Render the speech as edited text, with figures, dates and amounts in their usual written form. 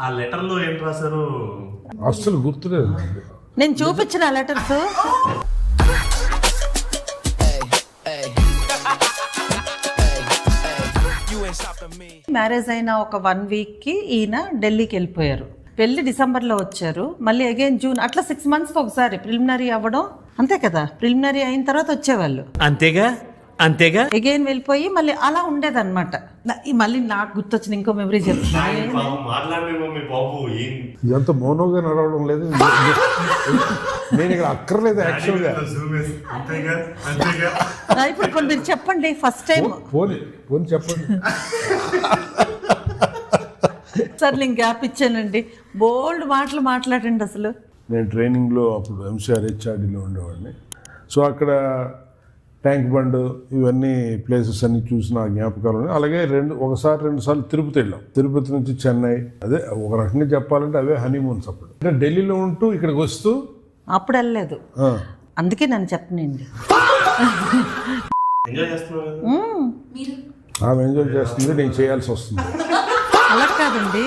ఆ లెటర్ లో ఏం రాశారు అస్సలు గుర్తులేదు. నేను చూపించిన లెటర్స్ మ్యారేజ్ అయిన ఒక 1 వీక్ కి ఈయన ఢిల్లీకి వెళ్ళిపోయారు. వెళ్ళి డిసెంబర్లో వచ్చారు, మళ్ళీ అగైన్ జూన్, అట్లా 6 months ఒకసారి ప్రిలిమినరీ అవ్వడం, అంతే కదా. ప్రిలిమినరీ అయిన తర్వాత వచ్చేవాళ్ళు, అంతేగా అంతేగా. అగైన్ వెళ్ళిపోయి మళ్ళీ అలా ఉండేదన్నమాట. మళ్ళీ నాకు గుర్తొచ్చిన ఇంకో మెమరీ చెప్తున్నాను. ఇదంతా మౌనంగా నడవడం లేదు. నేను ఇక్కడ అక్కర్లేదు యాక్చువల్గా. ఇప్పుడు కొన్ని మీరు చెప్పండి. ఫస్ట్ టైం పోనీ చెప్పండి సార్, నేను గ్యాప్ ఇచ్చానండి. బోల్డ్ మాటలు మాట్లాడండి అసలు. నేను ట్రైనింగ్లో అప్పుడు ఎంసీఆర్ హెచ్ఆర్డీలో ఉండేవాడిని. సో అక్కడ ట్యాంక్ బండ్ ఇవన్నీ ప్లేసెస్ అన్ని చూసిన జ్ఞాపకాలు ఉన్నాయి. అలాగే ఒకసారి 2 సార్లు తిరుపతి వెళ్ళాం. తిరుపతి నుంచి చెన్నై, అదే ఒక రకంగా చెప్పాలంటే అవే హనీమూన్స్. అప్పుడు అంటే ఢిల్లీలో ఉంటూ ఇక్కడికి వస్తూ అప్పుడు వెళ్ళలేదు, అందుకే నన్ను చెప్పనండి. ఆమె ఎంజాయ్ చేస్తుంది, నేను చేయాల్సి వస్తుంది. అలా కాదండి.